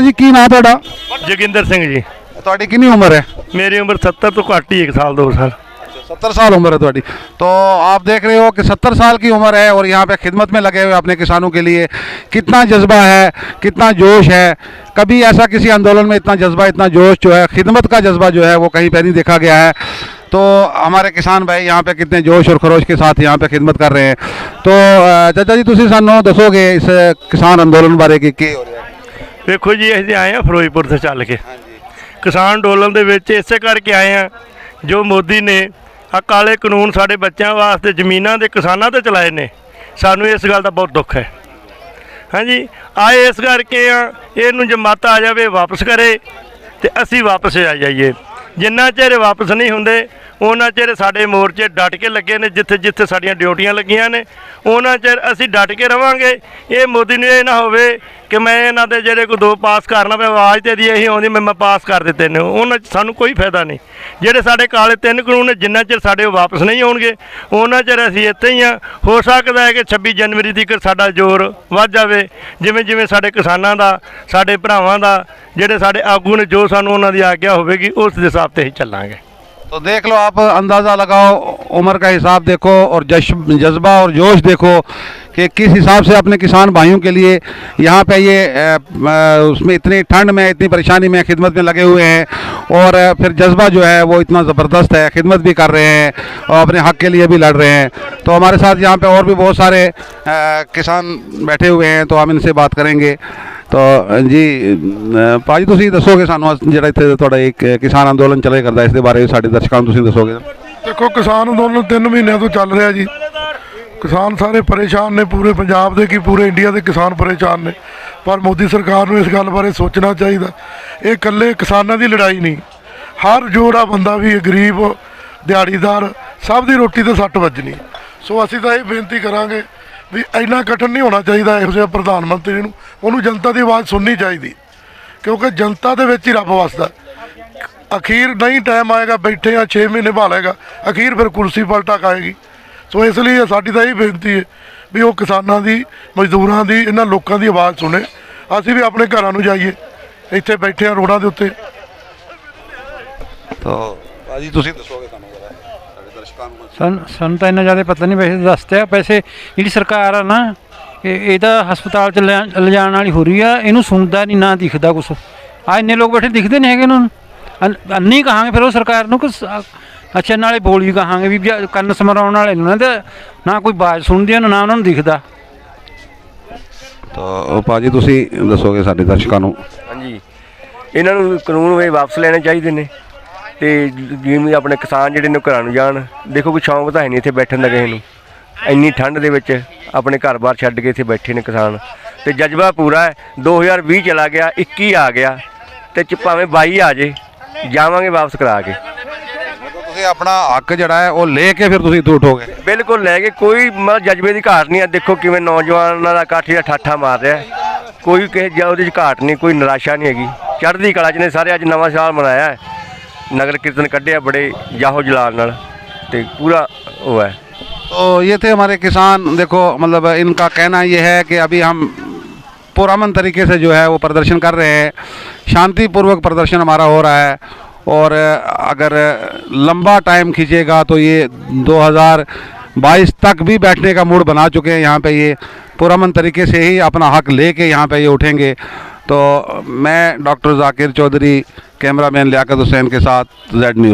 जी की नाम ਤੁਹਾਡਾ? जोगिंदर सिंह जी। ਤੁਹਾਡੀ ਕਿੰਨੀ ਉਮਰ है? मेरी उम्र 70 तो घट ही 1 साल 2 साल। 70 साल उम्र है ਤੁਹਾਡੀ। तो आप देख रहे हो कि 70 साल की उम्र है और यहाँ पे खिदमत में लगे हुए अपने किसानों के लिए। कितना जज्बा है, कितना जोश है। कभी ऐसा किसी आंदोलन में इतना जज्बा, इतना जोश जो है, खिदमत का जज्बा जो है वो कहीं पर नहीं देखा गया है। तो हमारे किसान भाई यहाँ पे कितने जोश और खरोश के साथ यहाँ पे खिदमत कर रहे हैं। तो चाचा जी तुसी सानू दसोगे इस किसान अंदोलन बारे की हो रहा है? देखो जी ਅਸੀਂ ਆਏ ਆ ਫਿਰੋਜ਼ਪੁਰ ਤੋਂ ਚੱਲ ਕੇ ਕਿਸਾਨ ਅੰਦੋਲਨ ਦੇ ਵਿੱਚ ਇਸੇ ਕਰਕੇ ਆਏ ਆ ਜੋ ਮੋਦੀ ਨੇ ਆ ਕਾਲੇ ਕਾਨੂੰਨ ਸਾਡੇ ਬੱਚਿਆਂ ਵਾਸਤੇ ਜ਼ਮੀਨਾਂ ਦੇ ਕਿਸਾਨਾਂ ਤੇ ਚਲਾਏ ਨੇ। ਸਾਨੂੰ ਇਸ ਗੱਲ ਦਾ ਬਹੁਤ ਦੁੱਖ ਹੈ। ਹਾਂਜੀ ਆਏ ਇਸ ਕਰਕੇ ਆ ਇਹਨੂੰ ਜਮਾਤ ਆ ਜਾਵੇ ਵਾਪਸ ਕਰੇ ਤੇ ਅਸੀਂ ਵਾਪਸ ਆ ਜਾਈਏ। ਜਿੰਨਾ ਚਿਰ ਵਾਪਸ ਨਹੀਂ ਹੁੰਦੇ ਉਹਨਾਂ ਚਿਰ ਸਾਡੇ ਮੋਰਚੇ ਡਟ ਕੇ ਲੱਗੇ ਨੇ। ਜਿੱਥੇ ਜਿੱਥੇ ਸਾਡੀਆਂ ਡਿਊਟੀਆਂ ਲੱਗੀਆਂ ਨੇ ਉਹਨਾਂ ਚਿਰ ਅਸੀਂ ਡਟ ਕੇ ਰਵਾਂਗੇ। ਇਹ ਮੋਦੀ ਨੂੰ ਇਹ ਨਾ ਹੋਵੇ ਕਿ ਮੈਂ ਇਹਨਾਂ ਦੇ ਜਿਹੜੇ ਕੋਈ 2 ਪਾਸ ਕਰਨਾ ਪਏ ਆਵਾਜ਼ ਤੇ ਦੀ ਇਹੀ ਆਉਂਦੀ ਮੈਂ ਪਾਸ ਕਰ ਦਿੱਤੇ ਨੇ। ਉਹਨਾਂ 'ਚ ਸਾਨੂੰ ਕੋਈ ਫਾਇਦਾ ਨਹੀਂ। ਜਿਹੜੇ ਸਾਡੇ ਕਾਲੇ 3 ਕਾਨੂੰਨ ਨੇ ਜਿੰਨਾ ਚਿਰ ਸਾਡੇ ਉਹ ਵਾਪਸ ਨਹੀਂ ਆਉਣਗੇ ਉਹਨਾਂ ਚਿਰ ਅਸੀਂ ਇੱਥੇ ਹੀ ਆ। ਹੋ ਸਕਦਾ ਹੈ ਕਿ 26 ਜਨਵਰੀ ਤੱਕ ਸਾਡਾ ਜ਼ੋਰ ਵੱਧ ਜਾਵੇ। ਜਿਵੇਂ ਜਿਵੇਂ ਸਾਡੇ ਕਿਸਾਨਾਂ ਦਾ, ਸਾਡੇ ਭਰਾਵਾਂ ਦਾ, ਜਿਹੜੇ ਸਾਡੇ ਆਗੂ ਨੇ, ਜੋ ਸਾਨੂੰ ਉਹਨਾਂ ਦੀ ਆਗਿਆ ਹੋਵੇਗੀ ਉਸ ਦੇ ਹਿਸਾਬ ਤੇ ਹੀ ਚੱਲਾਂਗੇ। तो देख लो आप, अंदाज़ा लगाओ, उम्र का हिसाब देखो और जज्बा और जोश देखो कि किस हिसाब से अपने किसान भाइयों के लिए यहाँ पे ये उसमें इतनी ठंड में, इतनी परेशानी में खिदमत में लगे हुए हैं। और फिर जज्बा जो है वो इतना ज़बरदस्त है, खिदमत भी कर रहे हैं और अपने हक़ के लिए भी लड़ रहे हैं। तो हमारे साथ यहाँ पे और भी बहुत सारे किसान बैठे हुए हैं, तो हम इनसे बात करेंगे। तो जी ਭਾਜੀ ਤੁਸੀਂ ਦੱਸੋਗੇ ਸਾਨੂੰ ਜਿਹੜਾ ਇੱਥੇ ਤੁਹਾਡਾ ਇੱਕ ਕਿਸਾਨ ਅੰਦੋਲਨ ਚੱਲੇ ਕਰਦਾ ਇਸ ਦੇ ਬਾਰੇ ਸਾਡੇ ਦਰਸ਼ਕਾਂ ਨੂੰ ਤੁਸੀਂ ਦੱਸੋਗੇ? ਦੇਖੋ ਕਿਸਾਨ ਅੰਦੋਲਨ 3 ਮਹੀਨਿਆਂ ਤੋਂ ਚੱਲ ਰਿਹਾ ਜੀ। ਕਿਸਾਨ ਸਾਰੇ ਪਰੇਸ਼ਾਨ ਨੇ, ਪੂਰੇ ਪੰਜਾਬ ਦੇ ਕੀ ਪੂਰੇ ਇੰਡੀਆ ਦੇ ਕਿਸਾਨ ਪਰੇਸ਼ਾਨ ਨੇ। ਪਰ ਮੋਦੀ ਸਰਕਾਰ ਨੂੰ ਇਸ ਗੱਲ ਬਾਰੇ ਸੋਚਣਾ ਚਾਹੀਦਾ। ਇਹ ਇਕੱਲੇ ਕਿਸਾਨਾਂ ਦੀ ਲੜਾਈ ਨਹੀਂ, ਹਰ ਜਿਹੜਾ ਬੰਦਾ ਵੀ ਗਰੀਬ ਦਿਹਾੜੀਦਾਰ ਸਭ ਦੀ ਰੋਟੀ ਤੇ ਸੱਟ ਵੱਜਣੀ। ਸੋ ਅਸੀਂ ਤਾਂ ਇਹ ਬੇਨਤੀ ਕਰਾਂਗੇ ਵੀ ਇੰਨਾ ਕਠਿਨ ਨਹੀਂ ਹੋਣਾ ਚਾਹੀਦਾ ਇਹੋ ਜਿਹਾ ਪ੍ਰਧਾਨ ਮੰਤਰੀ ਨੂੰ। ਉਹਨੂੰ ਜਨਤਾ ਦੀ ਆਵਾਜ਼ ਸੁਣਨੀ ਚਾਹੀਦੀ, ਕਿਉਂਕਿ ਜਨਤਾ ਦੇ ਵਿੱਚ ਹੀ ਰੱਬ ਵਸਦਾ। ਅਖੀਰ ਨਹੀਂ ਟਾਈਮ ਆਏਗਾ, ਬੈਠੇ ਆ 6 ਮਹੀਨੇ ਭਾਲੇਗਾ, ਅਖੀਰ ਫਿਰ ਕੁਰਸੀ ਪਲਟਾ ਖਾਏਗੀ। ਸੋ ਇਸ ਲਈ ਸਾਡੀ ਤਾਂ ਇਹ ਬੇਨਤੀ ਹੈ ਵੀ ਉਹ ਕਿਸਾਨਾਂ ਦੀ, ਮਜ਼ਦੂਰਾਂ ਦੀ, ਇਹਨਾਂ ਲੋਕਾਂ ਦੀ ਆਵਾਜ਼ ਸੁਣੇ। ਅਸੀਂ ਵੀ ਆਪਣੇ ਘਰਾਂ ਨੂੰ ਜਾਈਏ, ਇੱਥੇ ਬੈਠੇ ਆ ਰੋਡਾਂ ਦੇ ਉੱਤੇ। तो भाजी ਤੁਸੀਂ ਦੱਸੋਗੇ ਸਾਨੂੰ ਜਰਾ ਸਾਡੇ ਦਰਸ਼ਕਾਂ ਨੂੰ? ਸਾਨੂੰ ਤਾਂ ਇੰਨਾ ਜ਼ਿਆਦਾ ਪਤਾ ਨਹੀਂ। ਵੈਸੇ ਦੱਸਦੇ ਆ ਪੈਸੇ ਜਿਹੜੀ ਸਰਕਾਰ ਆ ਨਾ ਇਹ ਤਾਂ ਹਸਪਤਾਲ 'ਚ ਲਿਜਾਣ ਵਾਲੀ ਹੋ ਰਹੀ ਆ। ਇਹਨੂੰ ਸੁਣਦਾ ਨਹੀਂ, ਨਾ ਦਿਖਦਾ ਕੁਛ। ਆ ਇੰਨੇ ਲੋਕ ਬੈਠੇ ਦਿਖਦੇ ਨਹੀਂ ਹੈਗੇ ਇਹਨਾਂ ਨੂੰ। ਅੰਨੀ ਕਹਾਂਗੇ ਫਿਰ ਉਹ ਸਰਕਾਰ ਨੂੰ ਕਿ ਅੱਛਾ ਨਾਲੇ ਬੋਲੀ ਕਹਾਂਗੇ ਵੀ ਕੰਨ ਸਮਰਾਉਣ ਵਾਲੇ ਨੂੰ ਨਾ ਕੋਈ ਆਵਾਜ਼ ਸੁਣਦੀ ਨਾ ਉਹਨਾਂ ਨੂੰ ਦਿਖਦਾ। ਤਾਂ ਭਾਜੀ ਤੁਸੀਂ ਦੱਸੋਗੇ ਸਾਡੇ ਦਰਸ਼ਕਾਂ ਨੂੰ? ਹਾਂਜੀ ਇਹਨਾਂ ਨੂੰ ਕਾਨੂੰਨ ਵੇ ਵਾਪਸ ਲੈਣੇ ਚਾਹੀਦੇ ਨੇ ਤੇ ਜਿਵੇਂ ਆਪਣੇ ਕਿਸਾਨ ਜਿਹੜੇ ਨੇ ਘਰਾਂ ਨੂੰ ਜਾਣ। ਦੇਖੋ ਕੋਈ ਸ਼ੌਂਕ ਤਾਂ ਹੈ ਨਹੀਂ ਇੱਥੇ ਬੈਠਣ ਦਾ ਕਿਸੇ ਨੂੰ। ਇੰਨੀ ਠੰਡ ਦੇ ਵਿੱਚ ਆਪਣੇ ਘਰ-ਬਾਰ ਛੱਡ ਕੇ ਇੱਥੇ ਬੈਠੇ ਨੇ ਕਿਸਾਨ ਤੇ ਜਜ਼ਬਾ ਪੂਰਾ ਹੈ। 2020 ਚਲਾ ਗਿਆ, 21 ਆ ਗਿਆ ਤੇ ਭਾਵੇਂ 22 ਆ ਜੇ ਜਾਵਾਂਗੇ ਵਾਪਸ ਕਰਾ ਕੇ। ਤੁਸੀਂ ਆਪਣਾ ਹੱਕ ਜਿਹੜਾ ਹੈ ਉਹ ਲੈ ਕੇ ਫਿਰ ਤੁਸੀਂ ਇੱਥੋਂ ਉਠੋਗੇ? ਬਿਲਕੁਲ ਲੈ ਕੇ। ਕੋਈ ਮਤਲਬ ਜਜ਼ਬੇ ਦੀ ਘਾਟ ਨਹੀਂ ਹੈ। ਦੇਖੋ ਕਿਵੇਂ ਨੌਜਵਾਨਾਂ ਦਾ ਇਕੱਠ ਜਿਹੜਾ ਠਾਠਾ ਮਾਰ ਰਿਹਾ, ਕੋਈ ਕਿਸੇ ਉਹਦੇ 'ਚ ਘਾਟ ਨਹੀਂ, ਕੋਈ ਨਿਰਾਸ਼ਾ ਨਹੀਂ ਹੈਗੀ। ਚੜ੍ਹਦੀ ਕਲਾ 'ਚ ਨੇ ਸਾਰੇ। ਅੱਜ ਨਵਾਂ ਸਾਲ ਮਨਾਇਆ ਹੈ, नगर कीर्तन कढ़े बड़े जाहो जलाल नाल ते पूरा वो है। तो ये थे हमारे किसान। देखो मतलब इनका कहना ये है कि अभी हम पुरअमन तरीके से जो है वो प्रदर्शन कर रहे हैं, शांतिपूर्वक प्रदर्शन हमारा हो रहा है। और अगर लंबा टाइम खींचेगा तो ये 2022 तक भी बैठने का मूड बना चुके हैं। यहाँ पे ये पुरअमन तरीके से ही अपना हक लेके यहाँ पे ये उठेंगे। तो मैं डॉक्टर जाकिर चौधरी, कैमरामैन लियाकत हुसैन के साथ Z न्यूज़।